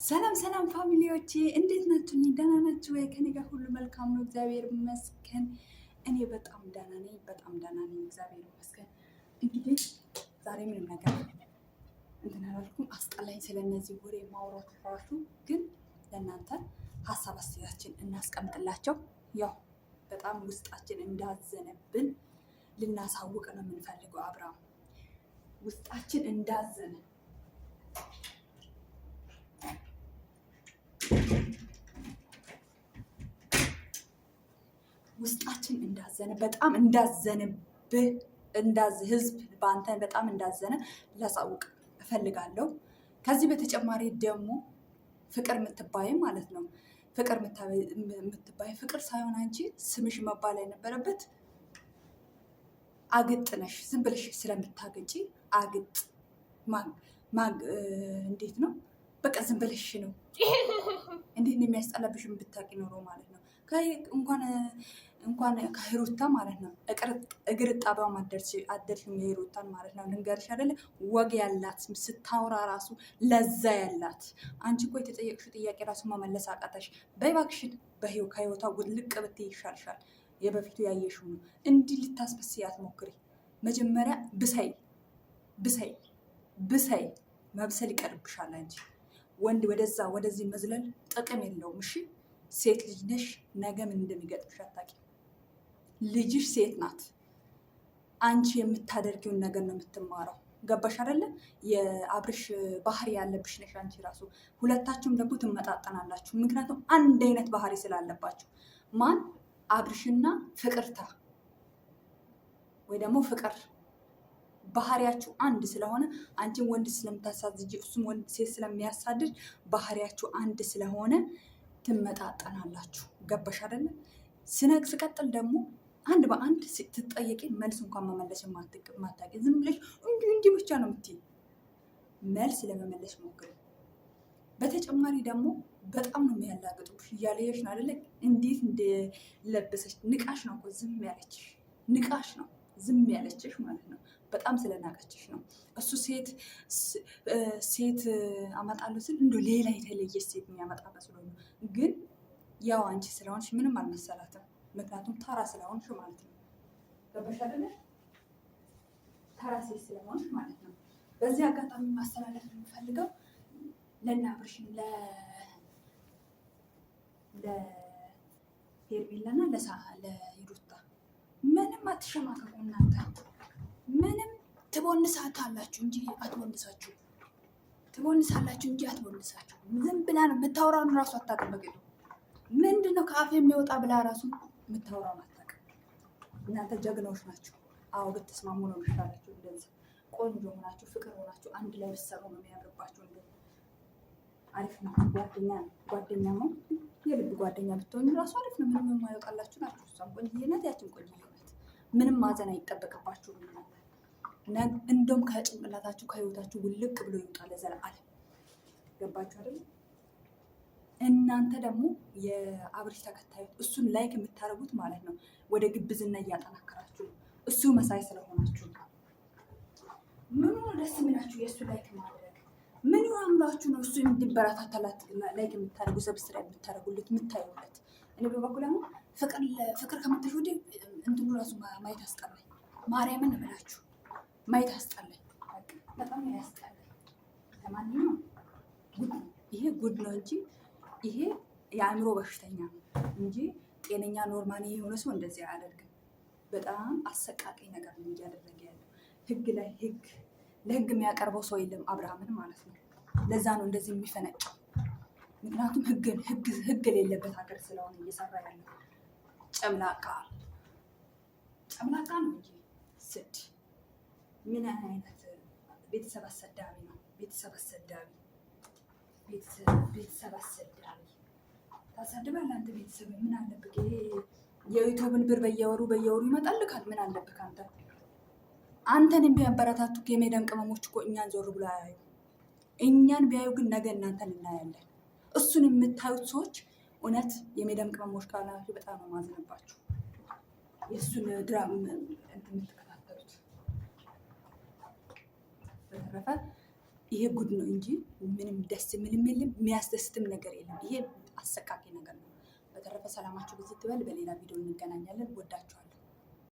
ሰላም ሰላም ፋሚሊዎቼ እንዴት ናችሁ? ደህና ናችሁ ወይ? ከኔ ጋር ሁሉ መልካም ነው፣ እግዚአብሔር ይመስገን። እኔ በጣም ደህና ነኝ፣ እግዚአብሔር ይመስገን። እንግዲህ ዛሬ ምንም ነገር እንትን አላልኩም፣ አስጠላኝ ስለነዚህ ወሬ ማውራት ራሱ። ግን ለእናንተ ሀሳብ አስተያየታችን እናስቀምጥላቸው። ያው በጣም ውስጣችን እንዳዘነብን ልናሳውቅ ነው የምንፈልገው። አብርሃም ውስጣችን እንዳዘነ ውስጣችን እንዳዘነ በጣም እንዳዘነብህ ህዝብ በአንተ በጣም እንዳዘነ ላሳውቅ እፈልጋለሁ። ከዚህ በተጨማሪ ደግሞ ፍቅር የምትባይ ማለት ነው ፍቅር የምትባይ ፍቅር ሳይሆን አንቺ ስምሽ መባል የነበረበት አግጥ ነሽ። ዝም ብለሽ ስለምታገጪ አግጥ እንዴት ነው? በቃ ዝም ብለሽ ነው። እንዴት ነው የሚያስጠላብሽን ብታውቂ ኖሮ ማለት ነው። እንኳን ከሂሩታ ማለት ነው እግር ጣቢያው አደርሽም የሂሩታን ማለት ነው። ልንገርሽ አይደለ ወግ ያላት ስታወራ ራሱ ለዛ ያላት። አንቺ እኮ የተጠየቅሽው ጥያቄ ራሱ መመለስ አቃተሽ። በይ እባክሽን ከህይወቷ ውልቅ ብትይ ይሻልሻል። የበፊቱ ያየሽው ነው። እንዲህ ልታስመስያት ሞክሪ። መጀመሪያ ብሰይ መብሰል ይቀርብሻል። አንቺ ወንድ ወደዛ ወደዚህ መዝለል ጥቅም የለውም። እሺ ሴት ልጅ ነሽ። ነገ ምን እንደሚገጥምሽ አታውቂም። ልጅሽ ሴት ናት። አንቺ የምታደርጊውን ነገር ነው የምትማረው። ገባሽ አይደለ? የአብርሽ ባህሪ ያለብሽ ነሽ አንቺ ራሱ። ሁለታችሁም ደግሞ ትመጣጠናላችሁ። ምክንያቱም አንድ አይነት ባህሪ ስላለባችሁ። ማን? አብርሽና ፍቅርታ ወይ ደግሞ ፍቅር ባህሪያችሁ አንድ ስለሆነ አንቺን ወንድ ስለምታሳዝጂ እሱም ወንድ ሴት ስለሚያሳድድ ባህሪያችሁ አንድ ስለሆነ ትመጣጠናላችሁ። ገባሽ አይደለ? ስቀጥል ደግሞ አንድ በአንድ ስትጠየቂ መልስ እንኳን መመለስ ማታውቂ ዝም ብለሽ እንዲህ ብቻ ነው የምትይው። መልስ ለመመለስ ሞክሪ። በተጨማሪ ደግሞ በጣም ነው የሚያላግጡሽ። እያለየሽ ነው አይደለ? እንዴት እንደለበሰች ንቃሽ ነው እኮ ዝም ያለችሽ። ንቃሽ ነው ዝም ያለችሽ ማለት ነው። በጣም ስለናቀችሽ ነው። እሱ ሴት አመጣለሁ ስል እንደ ሌላ የተለየች ሴት የሚያመጣ መስሎ ነው። ግን ያው አንቺ ስለሆንሽ ምንም አልመሰላትም። ምክንያቱም ተራ ስለሆንሽ ማለት ነው። ገባሽ አይደለ? ተራ ሴት ስለሆንሽ ማለት ነው። በዚህ አጋጣሚ ማስተላለፍ የምፈልገው ለእነ አብርሽን ለሄርሜላና ለሂሩታ ምንም አትሸማቀቁ እናንተ። ምንም ትቦንሳላችሁ እንጂ አትቦንሳችሁ። ትቦንሳላችሁ እንጂ አትቦንሳችሁ። ዝም ብላ ነው የምታወራውን ራሱ አታውቅም። ምንድን ነው ከአፍ የሚወጣ ብላ ራሱ የምታወራውን አታውቅም። እናንተ ጀግናዎች ናችሁ። አዎ ብትስማሙ ነው የሚሻላችሁ። እንደዚህ ቆንጆ ሆናችሁ ፍቅር ሆናችሁ አንድ ላይ ብትሰሩ ነው የሚያምርባችሁ። አሪፍ ነው። ጓደኛ ነው። የልብ ጓደኛ ብትሆኑ ራሱ አሪፍ ነው። ምንም የማይወጣላችሁ ናችሁ። እሷም ቆንጅዬነት፣ ያችን ቆንጅዬነት። ምንም ማዘን አይጠበቅባችሁም። እንደውም ከጭንቅላታችሁ ከህይወታችሁ ውልቅ ብሎ ይወጣ ለዘለዓለም። ገባችሁ አይደል? እናንተ ደግሞ የአብርሽ ተከታዮች እሱን ላይክ የምታደርጉት ማለት ነው ወደ ግብዝና እያጠናከራችሁ ነው። እሱ መሳይ ስለሆናችሁ ምኑ ደስ የሚላችሁ የእሱ ላይክ ማድረግ? ምን አምራችሁ ነው እሱ እንዲበረታታላት ላይክ የምታደርጉ ሰብስክራይብ የምታደርጉለት የምታዩለት? እኔ በበኩል አሁን ፍቅር ከመጣሽ ወዲህ እንትኑ ራሱ ማየት አስጠላኝ። ማርያምን እምላችሁ ማየት አስጠላኝ። በጣም ያስጠላኝ። ለማንኛውም ይሄ ጉድ ነው እንጂ ይሄ የአእምሮ በሽተኛ ነው እንጂ ጤነኛ ኖርማል የሆነ ሰው እንደዚህ አያደርግም። በጣም አሰቃቂ ነገር ነው እያደረገ ያለው። ለህግ የሚያቀርበው ሰው የለም አብርሃምን ማለት ነው። ለዛ ነው እንደዚህ የሚፈነጨው። ምክንያቱም ህግ የሌለበት ሀገር ስለሆነ እየሰራ ያለው ጨምላቃ ነው እንጂ ስድ ምን አይነት ቤተሰብ አሰዳቢ ነው? ቤተሰብ አሰዳቢ ታሳድባለህ አንተ። ቤተሰብ ምን አለብህ? ይሄ የዩቲዩብን ብር በየወሩ ይመጣልካል። ምን አለብህ አንተ? አንተን የሚያበረታቱ የሜዳም ቅመሞች እኮ እኛን ዞር ብሎ አያዩ። እኛን ቢያዩ ግን ነገ እናንተን እናያለን። እሱን የምታዩት ሰዎች እውነት የሜዳም ቅመሞች ካላችሁ በጣም ነው ማዝነባችሁ። የእሱን ድራም የምትከታተሉት። በተረፈ ይሄ ጉድ ነው እንጂ ምንም ደስ ምንም የለም፣ የሚያስደስትም ነገር የለም። ይሄ አሰቃቂ ነገር ነው። በተረፈ ሰላማችሁ ብዙ ትበል። በሌላ ቪዲዮ እንገናኛለን። ወዳችኋለሁ።